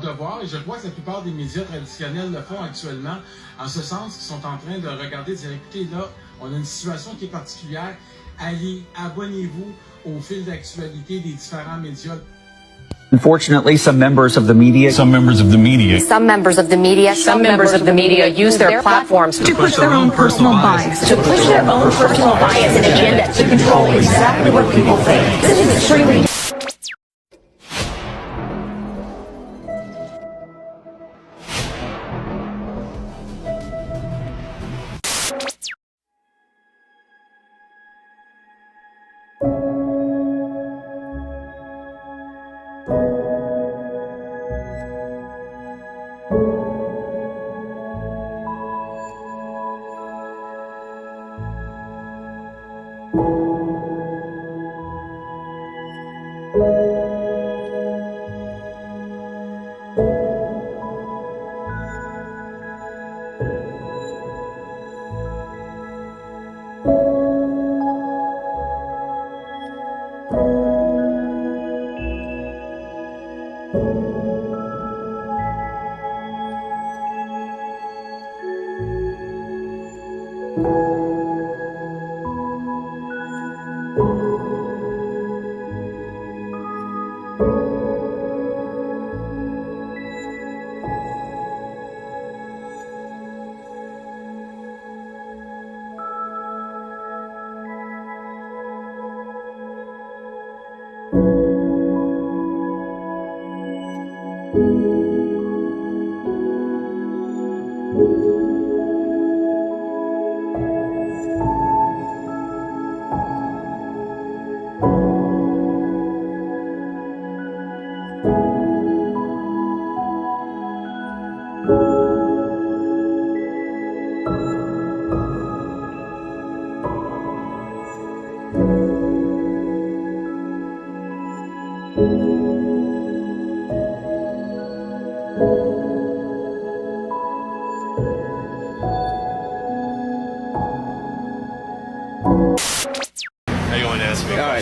Devoir, et je crois que la plupart des médias traditionnels le font actuellement, en ce sens qu'ils sont en train de regarder, de dire écoutez là, on a une situation qui est particulière, allez, abonnez-vous au fil d'actualité des différents médias. Unfortunately, some members of the media use their platforms to push their own personal bias, and agenda to control exactly what people think. This is extremely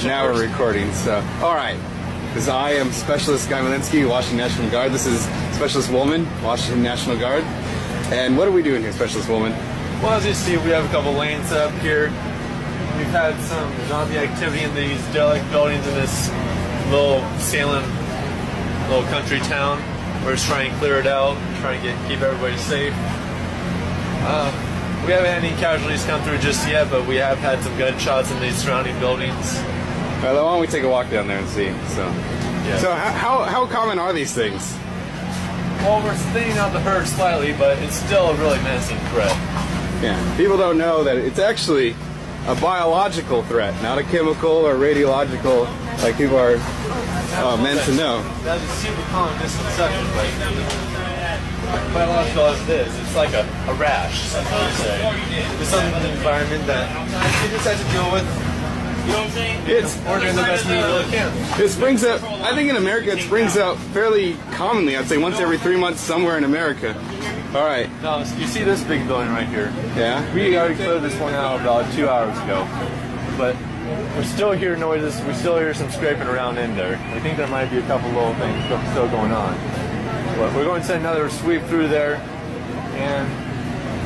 Now we're recording, so alright. Because I am Specialist Guy Malinsky, Washington National Guard. This is Specialist Woolman, Washington National Guard. And what are we doing here, Specialist Woolman? Well, as you see, we have a couple lanes up here. We've had some zombie activity in these derelict buildings in this little Salem, little country town. We're just trying to clear it out, trying to keep everybody safe. We haven't had any casualties come through just yet, but we have had some gunshots in these surrounding buildings. Why don't we take a walk down there and see? So, yeah. So how common are these things? Well, we're thinning out the herd slightly, but it's still a really menacing threat. Yeah, people don't know that it's actually a biological threat, not a chemical or radiological, like people are meant to know. That's a super common misconception, but biological as it is, it's like a rash, I would say. It's something in the environment that you just have to deal with. You know what I'm saying? We're doing the best we really can. It springs up, I think in America it springs up fairly commonly. I'd say once every 3 months somewhere in America. All right. Now, you see this big building right here? Yeah. We already cleared this one out about 2 hours ago. But we're still hearing noises. We still hear some scraping around in there. We think there might be a couple little things still going on. But we're going to send another sweep through there. And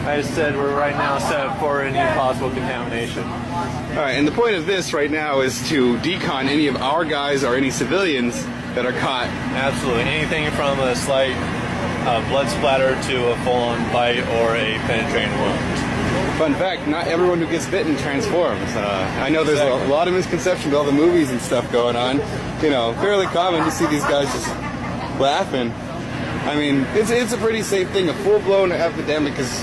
I just said we're right now set up for any possible contamination. All right, and the point of this right now is to decon any of our guys or any civilians that are caught. Absolutely. Anything from a slight blood splatter to a full-on bite or a penetrating wound. Fun fact, not everyone who gets bitten transforms. I know there's a lot of misconceptions with all the movies and stuff going on. You know, fairly common to see these guys just laughing. I mean, it's a pretty safe thing. A full-blown epidemic is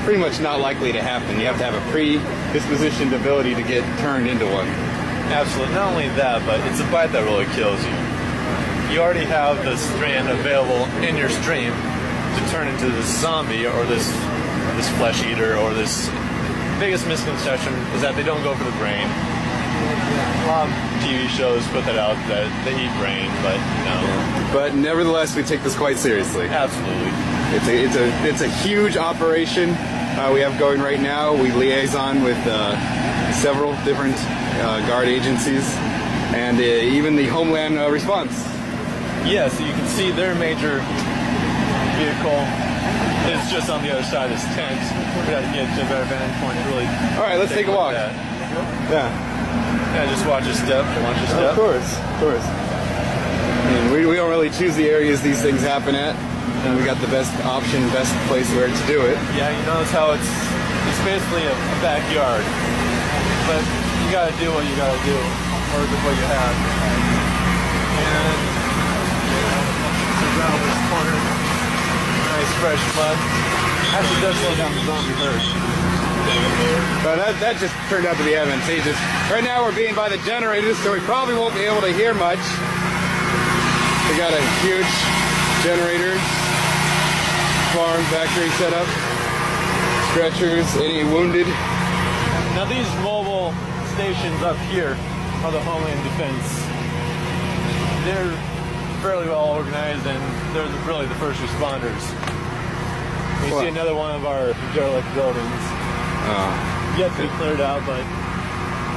pretty much not likely to happen. You have to have a predispositioned ability to get turned into one. Absolutely. Not only that, but it's a bite that really kills you. You already have the strand available in your stream to turn into this zombie or this flesh eater or this. Biggest misconception is that they don't go for the brain. A lot of TV shows put that out that they eat brain, but no. But nevertheless, we take this quite seriously. Absolutely. It's a huge operation we have going right now. We liaison with several different guard agencies and even the Homeland Response. Yeah, so you can see their major vehicle is just on the other side of this tent. We got to get to a better vantage point to really. All right, let's take a walk. That. Yeah. Yeah, just watch your step. Watch your step. Of course, of course. I mean, we don't really choose the areas these things happen at. And we got the best option, best place where to do it. Yeah, you notice how it's basically a backyard, but you got to do what you got to do, or with what you have. And around this corner, nice fresh mud. Actually, does slow down the zombie herd. But that just turned out to be advantageous. Right now we're being by the generators, so we probably won't be able to hear much. We got a huge generator, farm, factory setup, stretchers, any wounded. Now these mobile stations up here are the Homeland Defense. They're fairly well organized and they're really the first responders. We see another one of our derelict buildings. Yet to be cleared out, but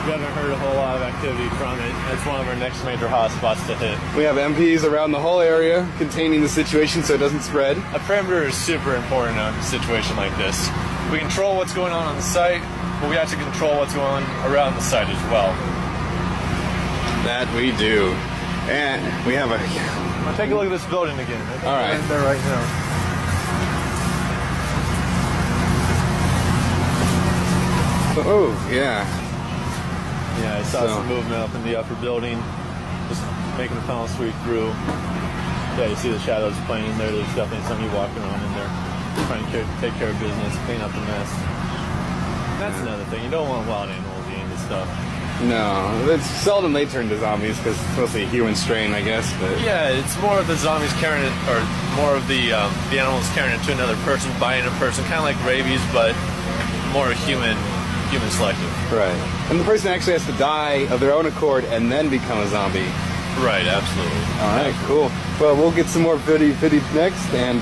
we haven't heard a whole lot of activity from it. It's one of our next major hotspots to hit. We have MPs around the whole area containing the situation so it doesn't spread. A perimeter is super important in a situation like this. We control what's going on the site, but we have to control what's going on around the site as well. That we do. And we have a... I'll take a look at this building again. All right. Right there right now. Oh, yeah. Yeah, I saw some movement up in the upper building, just making a final sweep through. Yeah, you see the shadows playing in there. There's definitely somebody walking around in there, trying to take care of business, clean up the mess. And that's another thing. You don't want wild animals eating this stuff. No, it's seldom they turn to zombies because it's mostly a human strain, I guess. But yeah, it's more of the zombies carrying it, or more of the animals carrying it to another person, biting a person, kind of like rabies, but more human selective. Right. And the person actually has to die of their own accord and then become a zombie. Right, absolutely. All right, cool. Well, we'll get some more video next, and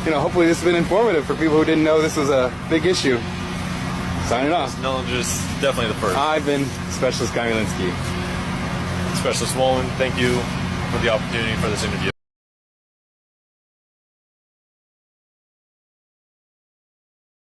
hopefully this has been informative for people who didn't know this was a big issue. Signing off. Knowledge is definitely the first. I've been Specialist Guy Milinski. Specialist Wolin, thank you for the opportunity for this interview.